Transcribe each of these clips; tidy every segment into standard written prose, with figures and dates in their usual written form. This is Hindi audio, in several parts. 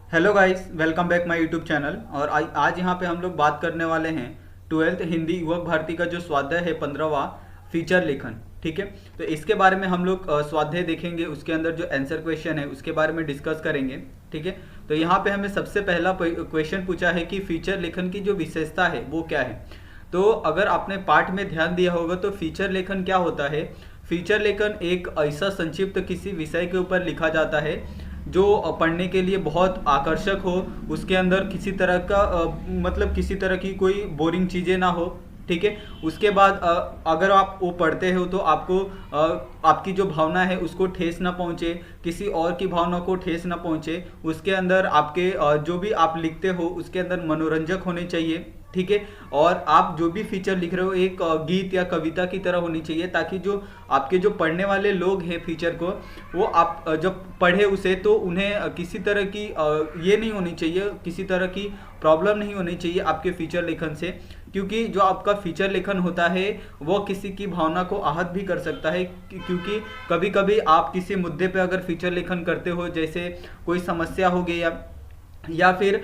Hello guys, welcome back my YouTube channel. और आज यहाँ पे हम लोग बात करने वाले हैं 12th हिंदी युवक भारती का जो स्वाध्याय है 15वां फीचर लेखन। ठीक है, तो इसके बारे में हम लोग स्वाध्याय देखेंगे, उसके अंदर जो आंसर क्वेश्चन है उसके बारे में डिस्कस करेंगे। ठीक है, तो यहाँ पे हमें सबसे पहला क्वेश्चन पूछा है कि फीचर लेखन की जो विशेषता है वो क्या है। तो अगर आपने पाठ में ध्यान दिया होगा तो फीचर लेखन क्या होता है। फीचर लेखन एक ऐसा संक्षिप्त किसी विषय के ऊपर लिखा जाता है जो पढ़ने के लिए बहुत आकर्षक हो, उसके अंदर किसी तरह का मतलब किसी तरह की कोई बोरिंग चीज़ें ना हो। ठीक है, उसके बाद अगर आप वो पढ़ते हो तो आपको आपकी जो भावना है उसको ठेस ना पहुँचे, किसी और की भावना को ठेस ना पहुँचे। उसके अंदर आपके जो भी आप लिखते हो उसके अंदर मनोरंजक होने चाहिए। ठीक है, और आप जो भी फीचर लिख रहे हो एक गीत या कविता की तरह होनी चाहिए, ताकि जो आपके जो पढ़ने वाले लोग हैं फीचर को, वो आप जब पढ़े उसे तो उन्हें किसी तरह की ये नहीं होनी चाहिए, किसी तरह की प्रॉब्लम नहीं होनी चाहिए आपके फीचर लेखन से। क्योंकि जो आपका फीचर लेखन होता है वो किसी की भावना को आहत भी कर सकता है, क्योंकि कभी कभी आप किसी मुद्दे पे अगर फीचर लेखन करते हो, जैसे कोई समस्या हो गई या फिर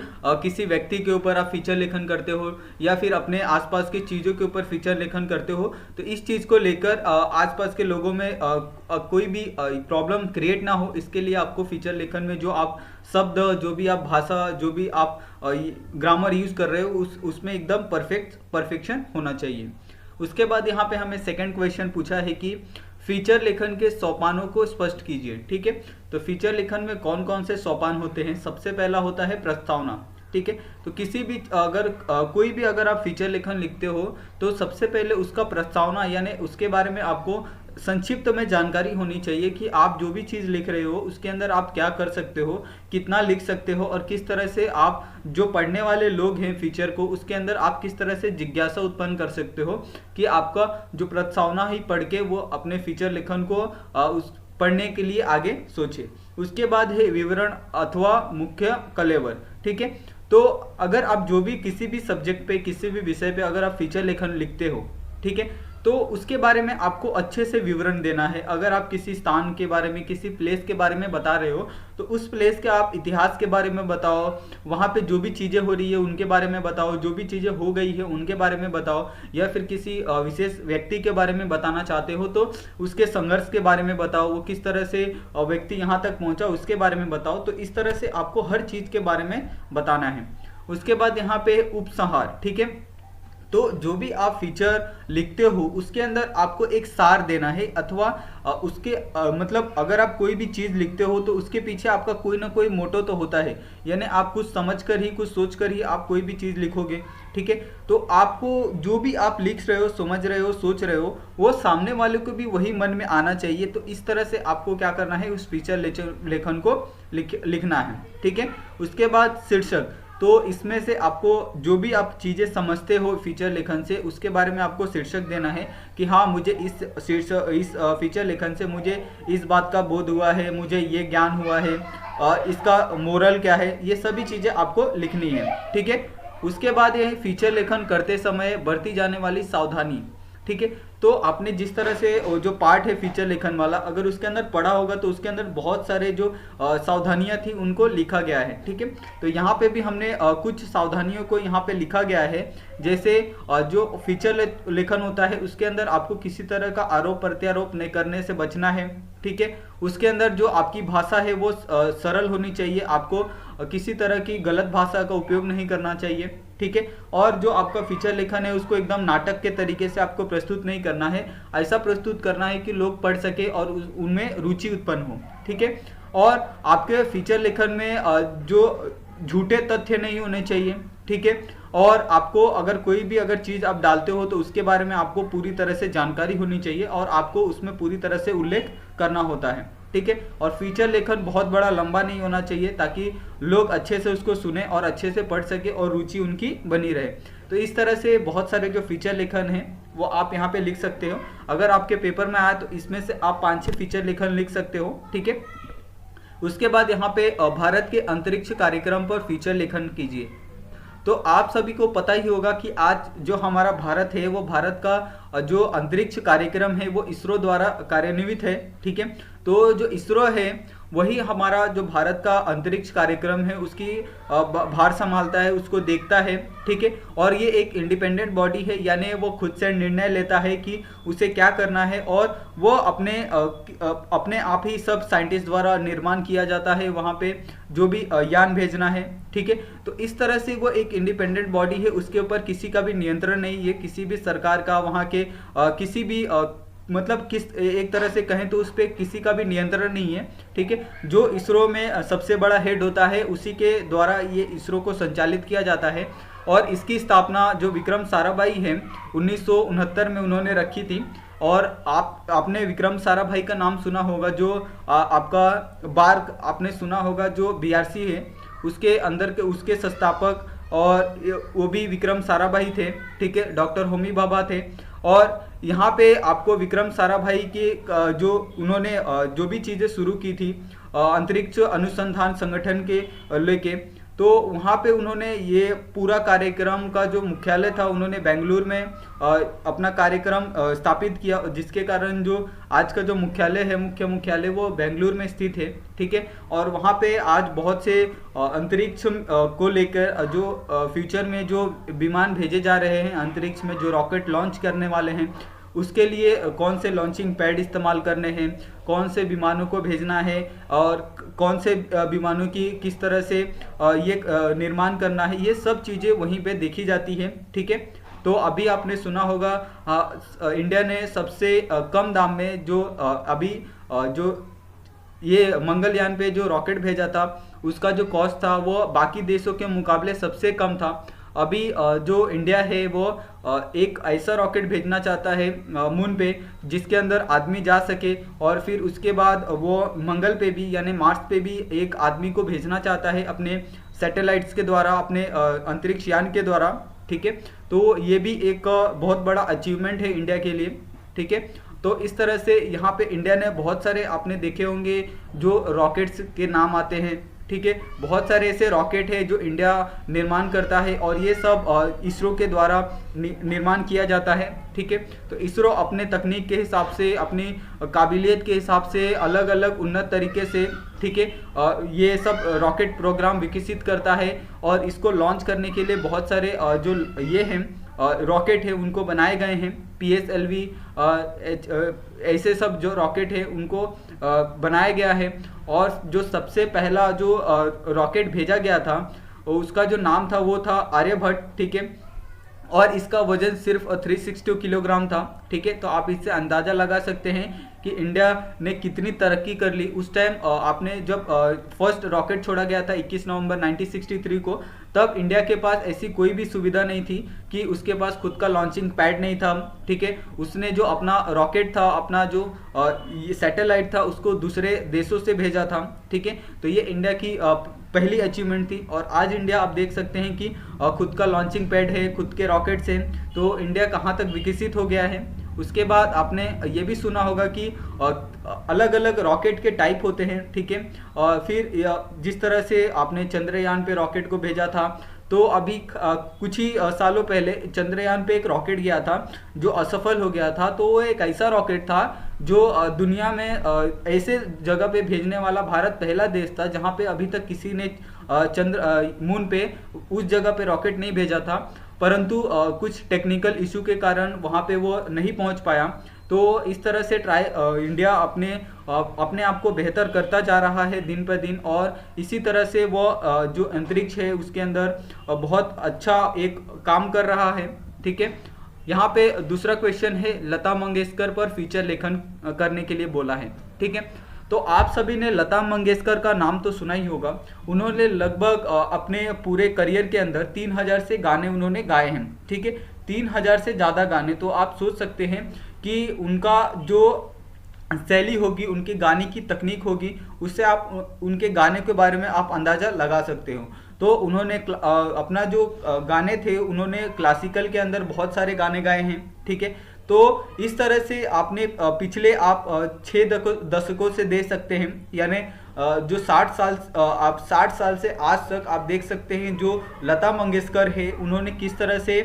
किसी व्यक्ति के ऊपर आप फीचर लेखन करते हो, या फिर अपने आसपास की चीज़ों के ऊपर फीचर लेखन करते हो, तो इस चीज़ को लेकर आसपास के लोगों में कोई भी प्रॉब्लम क्रिएट ना हो, इसके लिए आपको फीचर लेखन में जो आप शब्द, जो भी आप भाषा, जो भी आप ग्रामर यूज़ कर रहे हो उसमें एकदम परफेक्शन होना चाहिए। उसके बाद यहाँ पे हमें सेकंड क्वेश्चन पूछा है कि फीचर लेखन के सोपानों को स्पष्ट कीजिए। ठीक है, तो फीचर लेखन में कौन कौन से सोपान होते हैं। सबसे पहला होता है प्रस्तावना। ठीक है, तो किसी भी अगर कोई भी अगर आप फीचर लेखन लिखते हो तो सबसे पहले उसका प्रस्तावना यानी उसके बारे में आपको संक्षिप्त में जानकारी होनी चाहिए कि आप जो भी चीज़ लिख रहे हो उसके अंदर आप क्या कर सकते हो, कितना लिख सकते हो, और किस तरह से आप जो पढ़ने वाले लोग हैं फीचर को, उसके अंदर आप किस तरह से जिज्ञासा उत्पन्न कर सकते हो कि आपका जो प्रस्तावना ही पढ़ के वो अपने फीचर लेखन को उस पढ़ने के लिए आगे सोचे। उसके बाद है विवरण अथवा मुख्य कलेवर। ठीक है, तो अगर आप जो भी किसी भी सब्जेक्ट पे, किसी भी विषय पे अगर आप फीचर लेखन लिखते हो, ठीक है, तो उसके बारे में आपको अच्छे से विवरण देना है। अगर आप किसी स्थान के बारे में, किसी प्लेस के बारे में बता रहे हो तो उस प्लेस के आप इतिहास के बारे में बताओ, वहाँ पे जो भी चीज़ें हो रही है उनके बारे में बताओ, जो भी चीज़ें हो गई है उनके बारे में बताओ, या फिर किसी विशेष व्यक्ति के बारे में बताना चाहते हो तो उसके संघर्ष के बारे में बताओ, वो किस तरह से व्यक्ति यहाँ तक पहुँचा उसके बारे में बताओ। तो इस तरह से आपको हर चीज़ के बारे में बताना है। उसके बाद यहाँ पे उपसंहार। ठीक है, तो जो भी आप फीचर लिखते हो उसके अंदर आपको एक सार देना है, अथवा उसके मतलब अगर आप कोई भी चीज़ लिखते हो तो उसके पीछे आपका कोई ना कोई मोटो तो होता है, यानी आप कुछ समझ कर ही, कुछ सोच कर ही आप कोई भी चीज़ लिखोगे। ठीक है, तो आपको जो भी आप लिख रहे हो, समझ रहे हो, सोच रहे हो, वो सामने वाले को भी वही मन में आना चाहिए। तो इस तरह से आपको क्या करना है, उस फीचर लेखन को लिखना है। ठीक है, उसके बाद शीर्षक। तो इसमें से आपको जो भी आप चीज़ें समझते हो फीचर लेखन से उसके बारे में आपको शीर्षक देना है कि हाँ, मुझे इस फीचर लेखन से मुझे इस बात का बोध हुआ है, मुझे ये ज्ञान हुआ है, इसका मोरल क्या है, ये सभी चीज़ें आपको लिखनी है। ठीक है, उसके बाद ये फीचर लेखन करते समय बरती जाने वाली सावधानी। ठीक है, तो आपने जिस तरह से जो पार्ट है फीचर लेखन वाला, अगर उसके अंदर पढ़ा होगा तो उसके अंदर बहुत सारे जो सावधानियां थी उनको लिखा गया है। ठीक है, तो यहाँ पे भी हमने कुछ सावधानियों को यहाँ पे लिखा गया है। जैसे जो फीचर लेखन होता है उसके अंदर आपको किसी तरह का आरोप प्रत्यारोप नहीं करने से बचना है। ठीक है, उसके अंदर जो आपकी भाषा है वो सरल होनी चाहिए, आपको किसी तरह की गलत भाषा का उपयोग नहीं करना चाहिए। ठीक है, और जो आपका फीचर लेखन है उसको एकदम नाटक के तरीके से आपको प्रस्तुत नहीं करना है, ऐसा प्रस्तुत करना है कि लोग पढ़ सके और उनमें रुचि उत्पन्न हो। ठीक है, और आपके फीचर लेखन में जो झूठे तथ्य नहीं होने चाहिए। ठीक है, और आपको अगर कोई भी अगर चीज़ आप डालते हो तो उसके बारे में आपको पूरी तरह से जानकारी होनी चाहिए और आपको उसमें पूरी तरह से उल्लेख करना होता है। ठीक है, और फीचर लेखन बहुत बड़ा लंबा नहीं होना चाहिए ताकि लोग अच्छे से उसको सुने और अच्छे से पढ़ सके और रुचि उनकी बनी रहे। तो इस तरह से बहुत सारे जो फीचर लेखन है वो आप यहाँ पे लिख सकते हो। अगर आपके पेपर में आया तो इसमें से आप 5-6 फीचर लेखन लिख सकते हो। ठीक है, उसके बाद यहाँ पे भारत के अंतरिक्ष कार्यक्रम पर फीचर लेखन कीजिए। तो आप सभी को पता ही होगा कि आज जो हमारा भारत है वो भारत का जो अंतरिक्ष कार्यक्रम है वो इसरो द्वारा कार्यान्वित है। ठीक है, तो जो इसरो है वही हमारा जो भारत का अंतरिक्ष कार्यक्रम है उसकी भार संभालता है, उसको देखता है, ठीक है। और ये एक इंडिपेंडेंट बॉडी है, यानी वो खुद से निर्णय लेता है कि उसे क्या करना है, और वो अपने आप ही सब साइंटिस्ट द्वारा निर्माण किया जाता है वहाँ पे जो भी यान भेजना है, ठीक है। तो इस तरह से वो एक इंडिपेंडेंट बॉडी है, उसके ऊपर किसी का भी नियंत्रण नहीं है, किसी भी सरकार का, वहाँ के किसी भी मतलब किस एक तरह से कहें तो उस पर किसी का भी नियंत्रण नहीं है, ठीक है। जो इसरो में सबसे बड़ा हेड होता है उसी के द्वारा ये इसरो को संचालित किया जाता है। और इसकी स्थापना जो विक्रम साराभाई है 1969 में उन्होंने रखी थी। और आपने विक्रम साराभाई का नाम सुना होगा, जो आपका बार्क आपने सुना होगा, जो बीआरसी है उसके अंदर के उसके संस्थापक, और वो भी विक्रम साराभाई थे, ठीक है, डॉक्टर होमी भाभा थे। और यहाँ पे आपको विक्रम साराभाई के जो उन्होंने जो भी चीज़ें शुरू की थी अंतरिक्ष अनुसंधान संगठन के लेके, तो वहाँ पे उन्होंने ये पूरा कार्यक्रम का जो मुख्यालय था उन्होंने बेंगलुरु में अपना कार्यक्रम स्थापित किया, जिसके कारण जो आज का जो मुख्यालय है, मुख्य मुख्यालय, वो बेंगलुरु में स्थित है, ठीक है। और वहाँ पे आज बहुत से अंतरिक्ष को लेकर जो फ्यूचर में जो विमान भेजे जा रहे हैं अंतरिक्ष में, जो रॉकेट लॉन्च करने वाले हैं, उसके लिए कौन से लॉन्चिंग पैड इस्तेमाल करने हैं, कौन से विमानों को भेजना है, और कौन से विमानों की किस तरह से ये निर्माण करना है, ये सब चीज़ें वहीं पे देखी जाती है, ठीक है। तो अभी आपने सुना होगा इंडिया ने सबसे कम दाम में जो अभी जो ये मंगलयान पे जो रॉकेट भेजा था उसका जो कॉस्ट था वो बाकी देशों के मुकाबले सबसे कम था। अभी जो इंडिया है वो एक ऐसा रॉकेट भेजना चाहता है मून पे जिसके अंदर आदमी जा सके, और फिर उसके बाद वो मंगल पे भी यानी मार्स पे भी एक आदमी को भेजना चाहता है अपने सैटेलाइट्स के द्वारा, अपने अंतरिक्ष यान के द्वारा, ठीक है। तो ये भी एक बहुत बड़ा अचीवमेंट है इंडिया के लिए, ठीक है। तो इस तरह से यहाँ पे इंडिया ने बहुत सारे आपने देखे होंगे जो रॉकेट्स के नाम आते हैं, ठीक है। बहुत सारे ऐसे रॉकेट है जो इंडिया निर्माण करता है, और ये सब इसरो के द्वारा निर्माण किया जाता है, ठीक है। तो इसरो अपने तकनीक के हिसाब से, अपनी काबिलियत के हिसाब से अलग अलग उन्नत तरीके से, ठीक है, ये सब रॉकेट प्रोग्राम विकसित करता है। और इसको लॉन्च करने के लिए बहुत सारे जो ये हैं रॉकेट है उनको बनाए गए हैं, PSLV ऐसे सब जो रॉकेट है उनको बनाया गया है। और जो सबसे पहला जो रॉकेट भेजा गया था उसका जो नाम था वो था आर्यभट्ट, ठीक है। और इसका वजन सिर्फ 362 किलोग्राम था, ठीक है। तो आप इससे अंदाज़ा लगा सकते हैं कि इंडिया ने कितनी तरक्की कर ली। उस टाइम आपने जब फर्स्ट रॉकेट छोड़ा गया था 21 नवंबर 1963 को, तब इंडिया के पास ऐसी कोई भी सुविधा नहीं थी कि उसके पास खुद का लॉन्चिंग पैड नहीं था, ठीक है। उसने जो अपना रॉकेट था, अपना जो ये सैटेलाइट था, उसको दूसरे देशों से भेजा था, ठीक है। तो ये इंडिया की पहली अचीवमेंट थी। और आज इंडिया आप देख सकते हैं कि खुद का लॉन्चिंग पैड है, खुद के रॉकेट्स हैं, तो इंडिया कहाँ तक विकसित हो गया है। उसके बाद आपने ये भी सुना होगा कि अलग अलग रॉकेट के टाइप होते हैं, ठीक है। और फिर जिस तरह से आपने चंद्रयान पे रॉकेट को भेजा था, तो अभी कुछ ही सालों पहले चंद्रयान पे एक रॉकेट गया था जो असफल हो गया था। तो वो एक ऐसा रॉकेट था जो दुनिया में ऐसे जगह पे भेजने वाला भारत पहला देश था जहाँ पे अभी तक किसी ने मून पे उस जगह पे रॉकेट नहीं भेजा था। परंतु कुछ टेक्निकल इशू के कारण वहाँ पे वो नहीं पहुँच पाया। तो इस तरह से इंडिया अपने आप को बेहतर करता जा रहा है दिन पर दिन, और इसी तरह से वो जो अंतरिक्ष है उसके अंदर बहुत अच्छा एक काम कर रहा है, ठीक है। यहाँ पे दूसरा क्वेश्चन है, लता मंगेशकर पर फीचर लेखन करने के लिए बोला है, ठीक है। तो आप सभी ने लता मंगेशकर का नाम तो सुना ही होगा। उन्होंने लगभग अपने पूरे करियर के अंदर 3000 से गाने उन्होंने गाए हैं, ठीक है। 3000 से ज़्यादा गाने। तो आप सोच सकते हैं कि उनका जो शैली होगी, उनके गाने की तकनीक होगी, उससे आप उनके गाने के बारे में आप अंदाज़ा लगा सकते हो। तो उन्होंने अपना जो गाने थे उन्होंने क्लासिकल के अंदर बहुत सारे गाने गाए हैं, ठीक है। तो इस तरह से आपने पिछले आप 6 दशकों से दे सकते हैं, यानी जो 60 साल से आज तक आप देख सकते हैं जो लता मंगेशकर है उन्होंने किस तरह से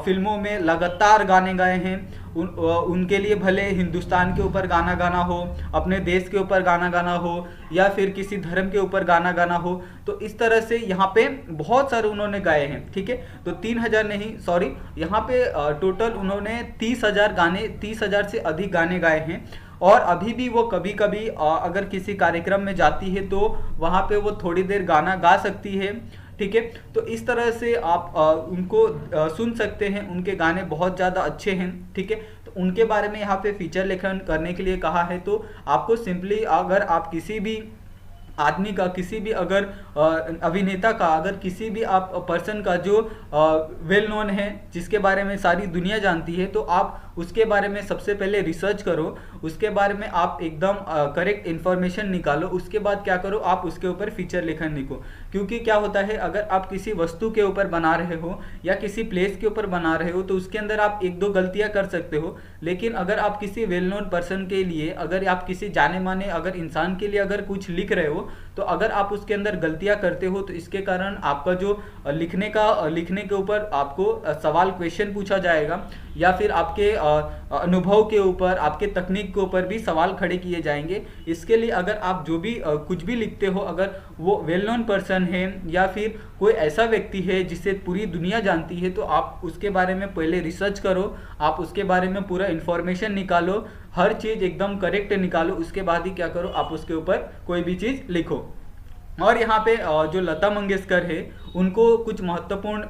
फिल्मों में लगातार गाने गाए हैं। उनके लिए भले हिंदुस्तान के ऊपर गाना गाना हो, अपने देश के ऊपर गाना गाना हो, या फिर किसी धर्म के ऊपर गाना गाना हो, तो इस तरह से यहाँ पे बहुत सारे उन्होंने गाए हैं। ठीक है, तो 3000 नहीं, सॉरी, यहाँ पे टोटल उन्होंने 30,000 से अधिक गाने गाए हैं। और अभी भी वो कभी कभी अगर किसी कार्यक्रम में जाती है तो वहाँ पे वो थोड़ी देर गाना गा सकती है। ठीक है, तो इस तरह से आप उनको सुन सकते हैं, उनके गाने बहुत ज़्यादा अच्छे हैं। ठीक है, तो उनके बारे में यहाँ पे फीचर लेखन करने के लिए कहा है। तो आपको सिंपली अगर आप किसी भी आदमी का, किसी भी अगर अभिनेता का, अगर किसी भी आप पर्सन का जो वेल नोन है, जिसके बारे में सारी दुनिया जानती है, तो आप उसके बारे में सबसे पहले रिसर्च करो, उसके बारे में आप एकदम करेक्ट इन्फॉर्मेशन निकालो, उसके बाद क्या करो, आप उसके ऊपर फीचर लेखन लिखो। क्योंकि क्या होता है, अगर आप किसी वस्तु के ऊपर बना रहे हो या किसी प्लेस के ऊपर बना रहे हो तो उसके अंदर आप 1-2 गलतियां कर सकते हो, लेकिन अगर आप किसी वेल नोन पर्सन के लिए, अगर आप किसी जाने माने अगर इंसान के लिए अगर कुछ लिख रहे हो, तो अगर आप उसके अंदर गलतियां करते हो तो इसके कारण आपका जो लिखने के ऊपर आपको सवाल, क्वेश्चन पूछा जाएगा, या फिर आपके अनुभव के ऊपर, आपके तकनीक के ऊपर भी सवाल खड़े किए जाएंगे। इसके लिए अगर आप जो भी कुछ भी लिखते हो, अगर वो वेल नोन पर्सन है या फिर कोई ऐसा व्यक्ति है जिसे पूरी दुनिया जानती है, तो आप उसके बारे में पहले रिसर्च करो, आप उसके बारे में पूरा इन्फॉर्मेशन निकालो, हर चीज़ एकदम करेक्ट निकालो, उसके बाद ही क्या करो, आप उसके ऊपर कोई भी चीज़ लिखो। और यहाँ पे जो लता मंगेशकर है उनको कुछ महत्वपूर्ण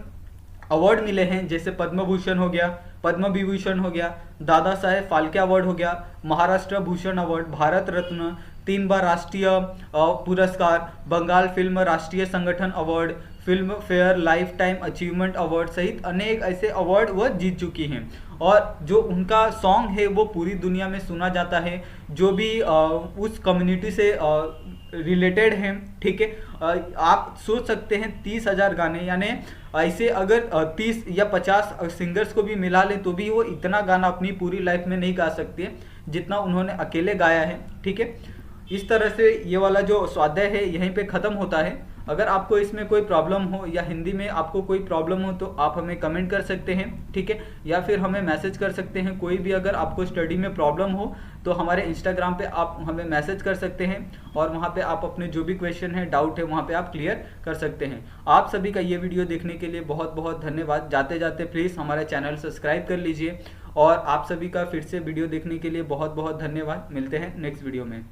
अवार्ड मिले हैं, जैसे पद्म भूषण हो गया, पद्म विभूषण हो गया, दादा साहेब फाल्के अवार्ड हो गया, महाराष्ट्र भूषण अवार्ड, भारत रत्न, 3 बार राष्ट्रीय पुरस्कार, बंगाल फिल्म राष्ट्रीय संगठन award, film fair life time achievement award सहित अनेक ऐसे अवार्ड वह जीत चुकी हैं। और जो उनका सॉन्ग है वो पूरी दुनिया में सुना जाता है, जो भी उस कम्युनिटी से रिलेटेड हैं। ठीक है, आप सोच सकते हैं 30,000 गाने, यानी ऐसे अगर 30 या 50 सिंगर्स को भी मिला ले तो भी वो इतना गाना अपनी पूरी लाइफ में नहीं गा सकते जितना उन्होंने अकेले गाया है। ठीक है, इस तरह से ये वाला जो स्वाध्याय है यहीं पे ख़त्म होता है। अगर आपको इसमें कोई प्रॉब्लम हो या हिंदी में आपको कोई प्रॉब्लम हो तो आप हमें कमेंट कर सकते हैं। ठीक है, या फिर हमें मैसेज कर सकते हैं। कोई भी अगर आपको स्टडी में प्रॉब्लम हो तो हमारे इंस्टाग्राम पे आप हमें मैसेज कर सकते हैं और वहाँ पे आप अपने जो भी क्वेश्चन है, डाउट है, वहाँ पे आप क्लियर कर सकते हैं। आप सभी का ये वीडियो देखने के लिए बहुत बहुत धन्यवाद। जाते जाते प्लीज़ हमारा चैनल सब्सक्राइब कर लीजिए, और आप सभी का फिर से वीडियो देखने के लिए बहुत बहुत धन्यवाद। मिलते हैं नेक्स्ट वीडियो में।